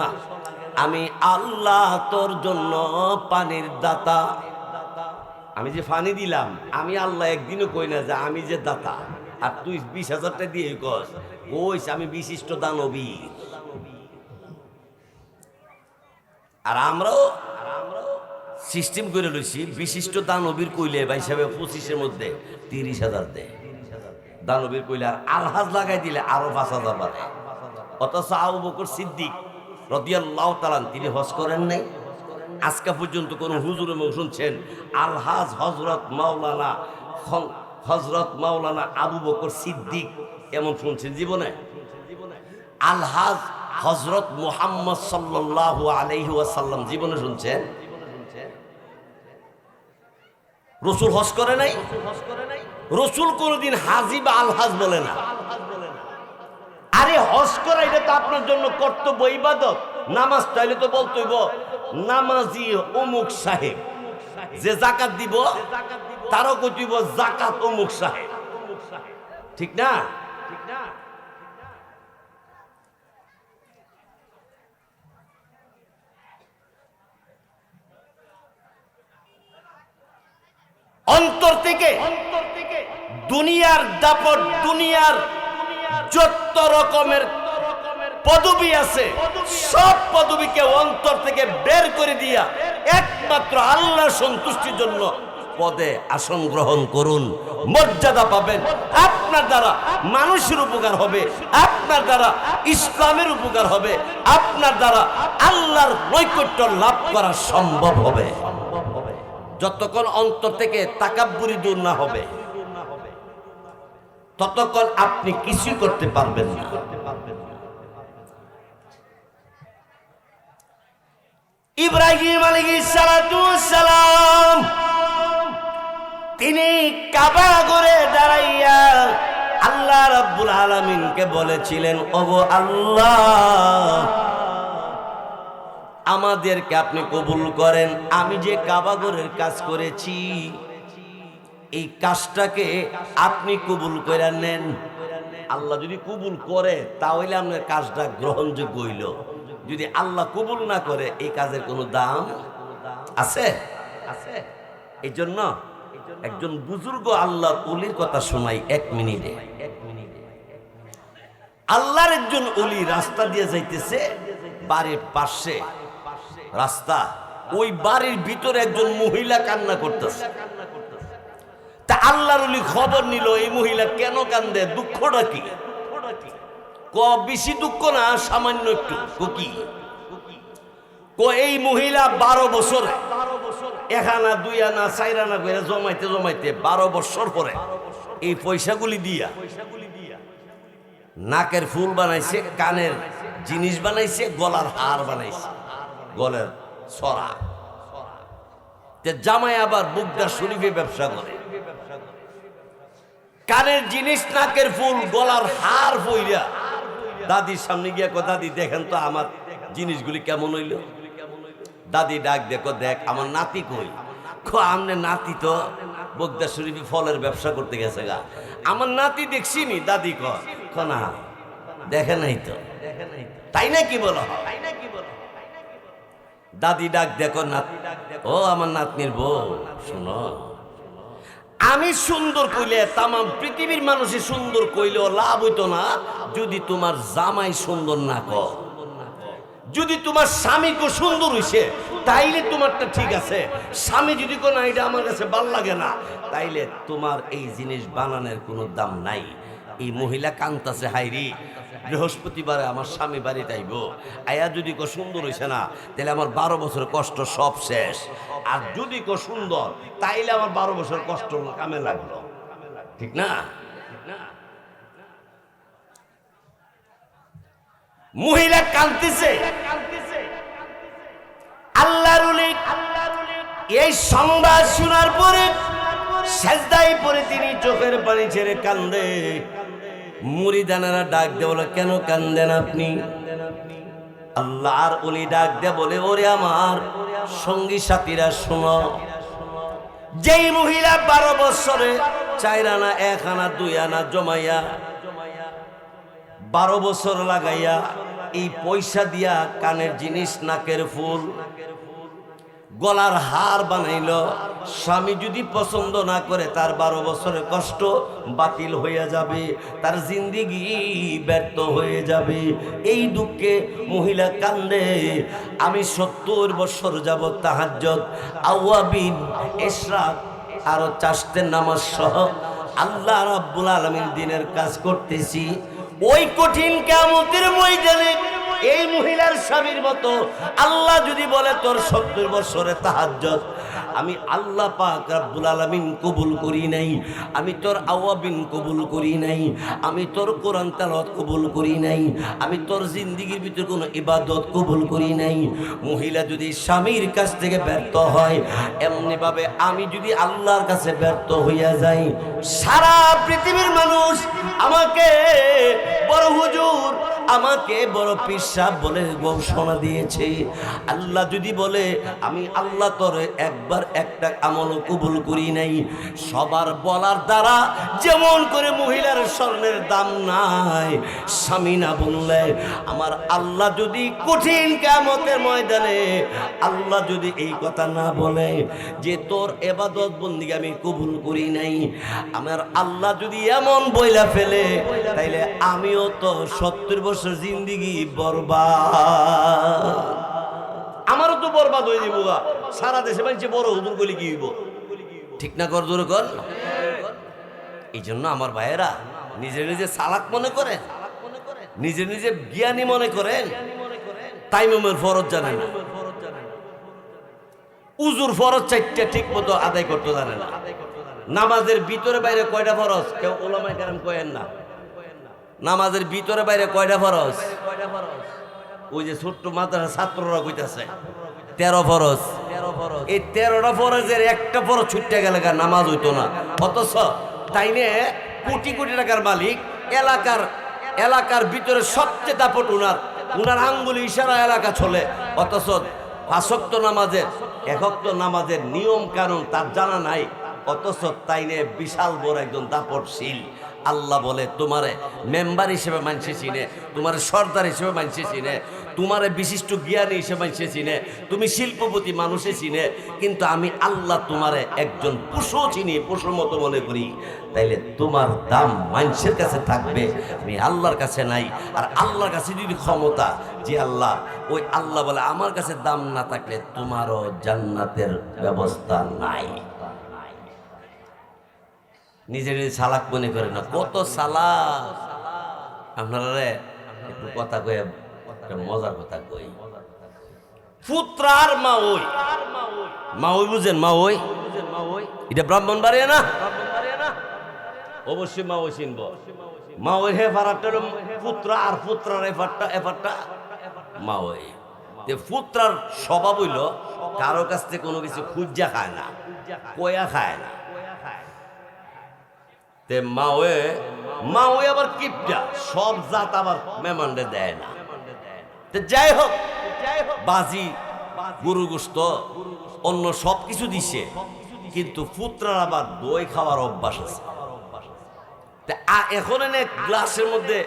আমি আল্লাহ তোর জন্য পানির দাতা। আমি যে পানি দিলাম, আমি আল্লাহ একদিনও কই না যে আমি যে দাতা, আর তুই 20,000 টাকা দিয়ে কইস আমি বিশিষ্ট দানবীর। আর আমরাও সিস্টেম করে লইছি, বিশিষ্ট দানবীর কইলে ভাই সাহেব 25-এর মধ্যে 30,000 দেয় দানবীর কইলে, আর আলহাজ লাগাই দিলে আরো 5,000 বাড়ে। অথচ আবু বকর সিদ্দিক রাদিয়াল্লাহু তাআলা তিনি হজ করেন নাই। আজকে পর্যন্ত কোন হুজুর শুনছেন আলহাজ হজরত মাওলানা আবু বকর সিদ্দিক এমন শুনছেন জীবনে? আলহাজ হজরত মুহাম্মদ সাল্লাল্লাহু আলাইহি ওয়াসাল্লাম জীবনে শুনছেন? রসুল হজ করে নাই। রসুল কোনদিন হাজি বা আলহাজ বলে না। আরে হজ করা এটা তো আপনার জন্য কর্তব্য, ইবাদত। নামাজ চাইলে তো বলতে হইব নামাজি অমুক সাহেব। যে যাকাত দিব তারও কইব যাকাত অমুক সাহেব, ঠিক না? অন্তর থেকে দুনিয়ার দাপট, দুনিয়ার যত রকমের পদবী আছে সব পদবীকে অন্তর থেকে বের করে দিয়া একমাত্র আল্লাহর সন্তুষ্টির জন্য পদে আসন গ্রহণ করুন, মর্যাদা পাবেন। আপনার দ্বারা মানুষের উপকার হবে, আপনার দ্বারা ইসলামের উপকার হবে, আপনার দ্বারা আল্লাহর নৈকট্য লাভ করা সম্ভব হবে। যতক্ষণ অন্তর থেকে তাকাব্বুরি দূর না হবে ততক্ষণ আপনি কিছুই করতে পারবেন না। ইব্রাহিম আলাইহিস সালাতু ওয়াস সালাম তিনি কাবা ঘরে দাঁড়াইয়া আল্লাহ রাব্বুল আলামিনকে বলেছিলেন, ওগো আল্লাহ, আমাদেরকে আপনি কবুল করেন। আমি যে কাবা ঘরের কাজ করেছি এই কাজটাকে আপনি কবুল করে নেন। আল্লাহ যদি কবুল করে তাহলে আপনার কাজটা গ্রহণযোগ্য হইল। যদি আল্লাহ কবুল না করে এই কাজের কোনো দাম আছে? এই জন্য একজন বুজুর্গ আল্লাহর ওলির কথা শোনাই 1 মিনিটে। আল্লাহর একজন ওলি রাস্তা দিয়ে যাইতেছে, বাড়ির পাশে রাস্তা, ওই বাড়ির ভিতরে একজন মহিলা কান্না করতেছে। তা আল্লাহর ওলি খবর নিল এই মহিলা কেন কান্দে, দুঃখটা কি? বেশি দুঃখ না, সামান্য একটু। কি এই মহিলা 12 বছর 1 আনা 2 আনা 4 আনা করে জমাইতে জমাইতে 12 বছর পরে এই পয়সাগুলি দিয়া নাকের ফুল বানাইছে, কানের জিনিস বানাইছে, গলার হার বানাইছে, গলার ছড়া। জামাই আবার বুকদার শরীফে ব্যবসা করে। কানের জিনিস, নাকের ফুল, গলার হার পইরা দাদির সামনে গিয়া কো, দাদি দেখেন তো আমার জিনিসগুলি কেমন হইল। দাদি ডাক দেখো, দেখ আমার নাতি কই। আমনে নাতি তো বগদা শরীফে ফলের ব্যবসা করতে গেছে গা, আমার নাতি দেখছি নি। দাদি ক না, দেখে নাই তো। তাই না কি বলো? দাদি ডাক দেখো, ও আমার নাতনির বউ, শোনো, আমি সুন্দর কইলে তামাম পৃথিবীর মানুষে সুন্দর কইলেও লাভ হইতো না যদি তোমার জামাই সুন্দর না কর। যদি তোমার স্বামী কো সুন্দর হইছে তাইলে তোমারটা ঠিক আছে। স্বামী যদি কো না এটা আমার কাছে ভাল লাগে না, তাইলে তোমার এই জিনিস বানানোর কোনো দাম নাই। এই মহিলা কান্তাছে, হাইরি বৃহস্পতিবারে আমার স্বামী বাড়িতে আইব, আয়া যদি কো সুন্দর হইছে না তাহলে আমার 12 বছর কষ্ট সব শেষ। আর যদি কো সুন্দর তাইলে আমার 12 বছর কষ্ট কামে লাগলো, ঠিক না? মহিলা কাঁদতেছে। আল্লাহর ওলি এই সংবাদ শোনার পরে সেজদায় পড়ে তিনি চোখের পানি ছেড়ে কান্দে। মুরিদানেরা ডাক দে বলে, কেন কান্দেন আপনি? আল্লাহর ওলি ডাক দে বলে, ওরে আমার সঙ্গী সাথীরা শোনো, যেই মহিলা 12 বছরে 4 আনা 1 আনা 2 আনা জমাইয়া 12 বছর লাগাইয়া এই পয়সা দিয়া কানের জিনিস, নাকের ফুল, গলার হার বানাইলো। স্বামী যদি পছন্দ না করে তার 12 বছরের কষ্ট বাতিল হয়ে যাবে, তার জিন্দিগি ব্যর্থ হয়ে যাবে। এই দুঃখে মহিলা কান্দে। আমি 70 বছর যাবত তাহাজ্জুদ, আওয়াবিন, ইশরাক আরো চাষতের নামাজ সহ আল্লাহ রাব্বুল আলামিন দিনের কাজ করতেছি। ওই কঠিন কিয়ামতের ময়দানে এই মহিলার স্বামীর মতো আল্লাহ যদি বলে তোর 70 বছরে তাহাজ্জুদ, আমি আল্লাহ পাক রব্বুল আলামিন কবুল করি নাই, আমি তোর আওয়াবিন কবুল করি নাই, আমি তোর কোরআন তেলাওয়াত কবুল করি নাই, আমি তোর জিন্দেগির ভিতর কোনো ইবাদত কবুল করি নাই। মহিলা যদি স্বামীর কাছ থেকে ব্যর্থ হয়, এমনি ভাবে আমি যদি আল্লাহর কাছে ব্যর্থ হইয়া যাই, সারা পৃথিবীর মানুষ আমাকে বড় হুজুর, আমাকে বড় পীর সাহেব বলে ঘোষণা দিয়েছে। আল্লাহ যদি বলে আমি আল্লাহ তোরে একবার একটা আমল কবুল করি নাই, সবার বলার দ্বারা যেমন করে মহিলার স্বর্ণের দাম নাই, স্বামী না বললে আমার আল্লাহ যদি কঠিন কিয়ামতের ময়দানে আল্লাহ যদি এই কথা না বলে যে তোর ইবাদত বন্দেগী আমি কবুল করি নাই, আমার আল্লাহ যদি এমন বইলা ফেলে, তাইলে আমিও তো 70 বছর জিন্দিগি বরবাদ, আমারও তো বরবাদ হয়ে দিব। সারা দেশে মানুষে বড় হুজুর বলি কি হইব? ঠিক না কর জোরে কর। এই জন্য আমার ভাইয়েরা নিজে নিজে চালাক মনে করেন, নিজে নিজে জ্ঞানী মনে করেন, তাইমুমের ফরজ জানে না, উজুর ফরজ 4টা ঠিক মতো আদায় করতে জানে না, নামাজের ভিতরে বাইরে কয়টা ফরজ কেউ উলামায়ে কেরাম কয়েন না, নামাজের ভিতরে বাইরে কয়টা ফরজ? ওই যে ছোট্ট মাদ্রাসা ছাত্ররা কইতাছে 13 ফরজ। এই 13টা ফরজের একটা ফরজ ছুটতে গেলে নামাজ হইতো না। অথচ তাই নিয়ে কোটি কোটি টাকার মালিক, এলাকার ভিতরে সবচেয়ে দাপট উনার আঙ্গুলি ইশারা এলাকা চলে। অথচ 5 ওয়াক্ত নামাজের 1 ওয়াক্ত নামাজের নিয়ম কানুন তার জানা নাই। অথচ তাই নিয়ে বিশাল বড় একজন দাপটশীল। আল্লাহ বলে তোমারে মেম্বার হিসেবে মানছে চিনে, তোমারে সর্দার হিসেবে মানছে চিনে, তোমারে বিশিষ্ট জ্ঞানী হিসেবে মানছে চিনে, তুমি শিল্পপতি মানুষে চিনে, কিন্তু আমি আল্লাহ তোমারে একজন পশু চিনি, পশুর মতো মনে করি। তাইলে তোমার দাম মানুষের কাছে থাকবে, আমি আল্লাহর কাছে নাই। আর আল্লাহর কাছে যদি ক্ষমতা, যে আল্লাহ, ওই আল্লাহ বলে আমার কাছে দাম না থাকলে তোমারও জান্নাতের ব্যবস্থা নাই। নিজে নিজে চালাক মনে করে না, কত চালাক আপনারা। একটু কথা কয়ে মজার কথা কই। পুত্রার মা ওই বুঝেন, মা ওই এটা ব্রাহ্মণবাড়িয়া না, অবশ্যই মা ওই চিনব। মা ওই হেফারটা পুত্র, আর পুত্রার এফারটা মা ওই। পুত্রার স্বভাব হইল কারো কাছ থেকে কোনো কিছু খুঁজা খায় না, কয়া খায় না। তে মাওয়ে আবার কিপটা, সব জাত আবার মেহমানরে দেয় না। যাই হোক, বাজি, গরু গোশত, অন্য সব কিছু দিছে, কিন্তু পুত্রার আবার দই খাওয়ার অভ্যাস আছে। এখন এনে গ্লাসের মধ্যে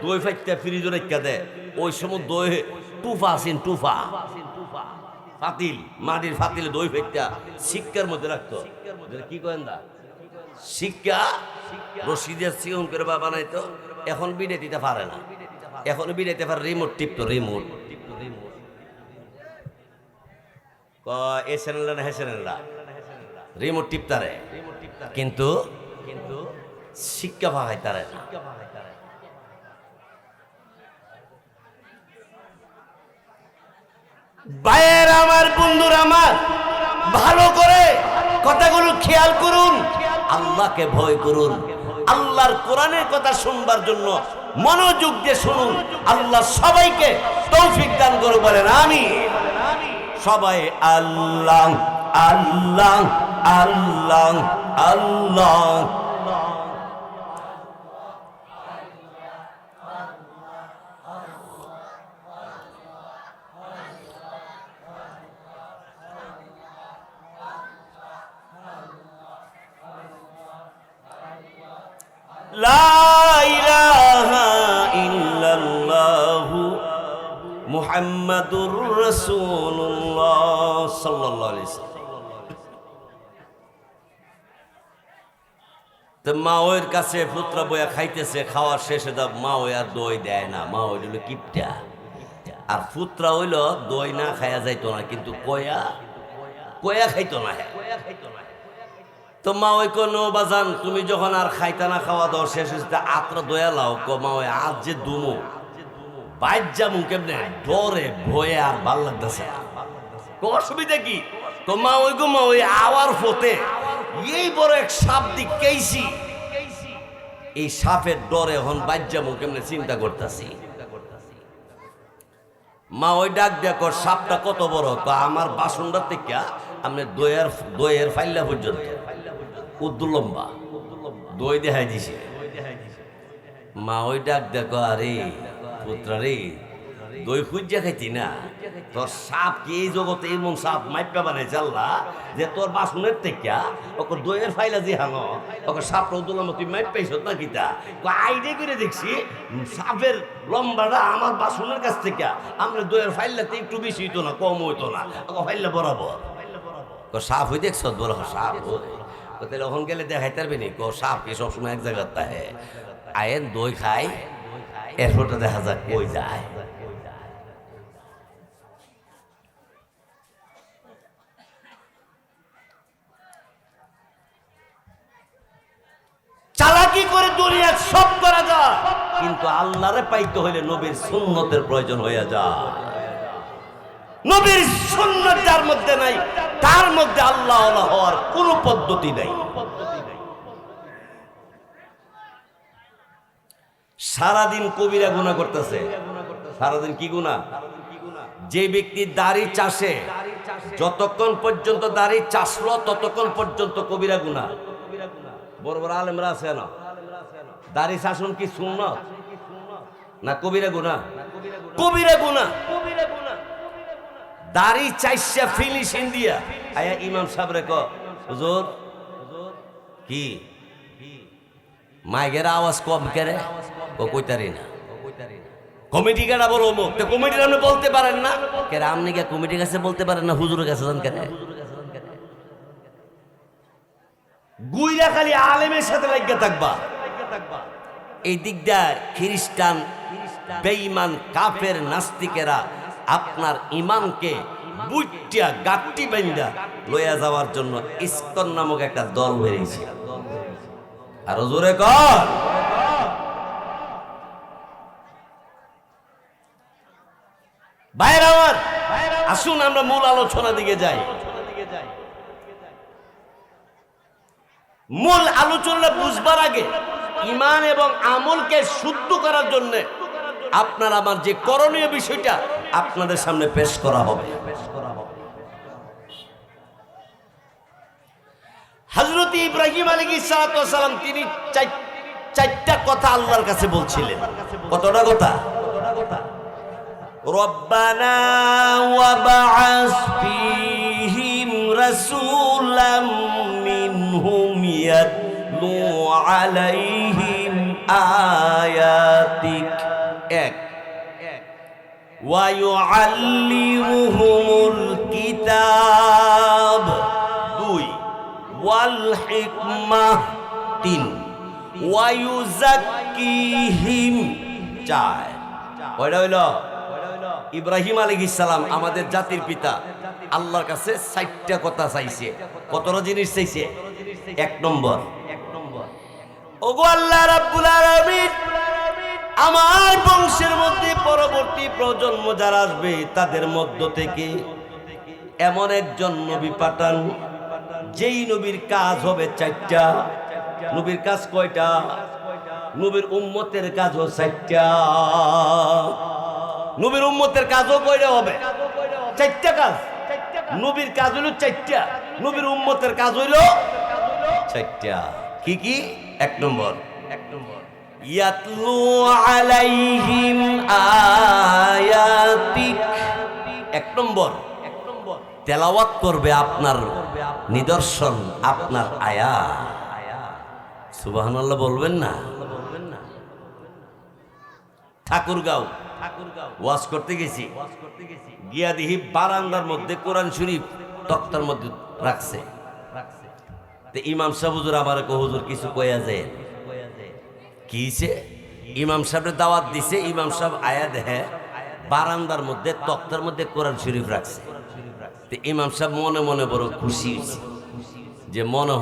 দই ফাইটা ফ্রিজে রেখা দেয়। ওই সময় দই টুফা আছেন, টুফা ফাতিল, মাটির ফাতিলে দই ফাইটা শিক্ষার মধ্যে রাখতো। কি করেন দা শিক্ষা রশিদের সিয়ন করে বানাইতো। এখন বিড়ে দিতে পারে না, এখন বিড়াইতে পারে রিমোট টিপতো, রিমোট এ চ্যানেলটা না, হ্যাঁ চ্যানেলটা রিমোট টিপতারে, কিন্তু শিক্ষা ভাগাইতারে না। ভাইয়ের আমার, বন্ধুর আমার, ভালো করে কথাগুলো খেয়াল করুন, আল্লাহকে ভয় করুন, আল্লাহর কোরআনের কথা শুনবার জন্য মনোযোগ দিয়ে শুনুন। আল্লাহ সবাইকে তৌফিক দান করুন, বলেন আমিন। সবাই আল্লাহ আল্লাহ আল্লাহ আল্লাহ। লা ইলাহা ইল্লাল্লাহু মুহাম্মাদুর মুহাম্মাদুর রাসূলুল্লাহ সাল্লাল্লাহু আলাইহি ওয়াসাল্লাম। তো মা ওর কাছে পুত্র বইয়া খাইতেছে, খাওয়ার শেষে দা মা ওই আর দই দেয় না। মা ওই হইল কিপটা, আর পুত্রা হইল দই না খাইয়া যাইতো না, কিন্তু কয়া কয়া খাইতো না। তো মা ওই কোনো বাজান তুমি যখন আর খাইতা না, খাওয়া দাওয়া শেষ হয়েছে আত্রা দয়া লাও ক মা ওই আজ যে দুমো বাইর যাবো কেমনে ডরে ভয়ে আর ভাল লাগতেছে। অসুবিধা কি? তো মা ওই গো মা ওই আওয়ার ফতে এই বড় এক সাপ দিক কেইছি, এই সাপের ডরে এখন বাইর যাবো কেমনে চিন্তা করতেছি। মা ওই ডাক দেখো সাপটা কত বড়, তো আমার বাসনটার থেকে আপনি দইয়ের ফাইল্লা পর্যন্ত উদ্দুর লম্বা দই দেখাই দিছে। মা ওই ডাক দেখো আরে পুত্রা রে দই খুঁজা খাইতি না, তোর সাপ কি এই জগতে এমন সাপ মাইপা বানাই চাল্লা যে তোর বাসনের থেকে ওকে দইয়ের ফাইলা যে হানো ওকে সাপ উদ্দুলম্বা তুই মাইপ পাইছ না কিতা আইডিয়া করে দেখছি সাপের লম্বাটা আমার বাসনের কাছ থেকে আমরা দইয়ের ফাইলাতে একটু বেশি হইতো না, কম হইতো না, ওকে ফাইলা বরাবর। সাপ হয়ে দেখছ বড় সাপ তাহলে ওখান গেলে দেখাই পারবে নি কো সাপ কি সবসময় এক জায়গায় তাহে আয়েন দই খাই এরপরটা দেখা যাক কই যায়। চালাকি করে দুনিয়া সব করা যায়, কিন্তু আল্লাহরে পাইতে হইলে নবীর সুন্নতের প্রয়োজন হইয়া যায়। নবীর সুন্নাত যার মধ্যে নাই তার মধ্যে আল্লাহ হওয়ার কোনো পদ্ধতি নাই। সারাদিন কবিরা গুনাহ করতেছে। সারাদিন কি গুনাহ? যে ব্যক্তি দাড়ি চাষে যতক্ষণ পর্যন্ত দাড়ি চাষলো ততক্ষণ পর্যন্ত কবিরা গুনাহ। বড় বড় আলেমরা আছে না, দাড়ি শাসন কি সুন্নাত না কবিরা গুনাহ? কবিরা গুনাহ। দাড়ি চাইশা ফিনিশিং দিয়া আয়া ইমাম সাহেব রে ক হুজুর কি মাইকের আওয়াজ কম করে ও কইতারি না, কমিটি কাটা বড় মুখ তো কমিটির আপনি বলতে পারেন না কেন? আপনি কে কমিটির কাছে বলতে পারেন না, হুজুরের কাছে যান কেন? গুইরা খালি আলেমের সাথে লাগিয়ে থাকবা। এই দিকটা খ্রিস্টান বেঈমান কাফের নাস্তিকেরা আপনার ইমানকে বুইটিয়া গাট্টি বাইন্দা লইয়া যাওয়ার জন্য ইসকন নামক একটা দল বেরিয়েছে। আর জোরে কর ভাইরা আমার, আসুন আমরা মূল আলোচনা দিকে যাই। মূল আলোচনা বুঝবার আগে ঈমান এবং আমলকে শুদ্ধ করার জন্য আপনার আমার যে করণীয় বিষয়টা আপনাদের সামনে পেশ করা হবে। হযরত ইব্রাহিম আলাইহিস সালাম তিনি চারটা কথা আল্লাহর কাছে বলছিলেন। কতটা কথা? রব্বানা ওয়াবআস ফীহিম রাসূলাম মিনহুম ইয়াতলু আলাইহিম আয়াতিক। এক, ওয়া ইউআল্লিমুহুমুল কিতাব। দুই, ওয়াল হিকমাহ। তিন, ওয়া ইউযাক্কিহিম। চার। কয়টা হইল? ইব্রাহিম আলাইহিস সালাম আমাদের জাতির পিতা আল্লাহর কাছে 4টা কথা চাইছে। কতটা জিনিস চাইছে? এক নম্বর, ওগো আল্লাহ রাব্বুল আলামিন, আমার বংশের মধ্যে পরবর্তী প্রজন্ম যারা আসবে তাদের মধ্য থেকে এমন একজন নবী পাঠান যেই নবীর কাজ হবে 4টা। নবীর কাজ কয়টা? নবীর উম্মতের কাজও 4টা। নবীর উম্মতের কাজও কয়টা হবে? 4টা কাজ। নবীর কাজ হইল 4টা, নবীর উম্মতের কাজ হইল 4টা। কি কি? এক নম্বর, ইয়াতলু আলাইহিম আয়াতিক। এক নম্বর, তেলাওয়াত করবে আপনার নিদর্শন, আপনার আয়াত। সুবহানাল্লাহ বলবেন না? ঠাকুরগাঁও ওয়াজ করতে গেছি, গিয়া দেখি বারান্দার মধ্যে কোরআন শরীফ তক্তার মধ্যে রাখছে। তো ইমাম সাহেব হুজুর আমার হুজুর কিছু কয়া যায় কি হইছে? ইমাম সাহেবের দাওয়াত দিছে, ইমাম সাহেব আয়া দেখে বারান্দার মধ্যে তক্তার মধ্যে কোরআন শরীফ রাখছে। তো ইমাম সাহেব মনে মনে বড় খুশি হয়েছে যে মনে হয়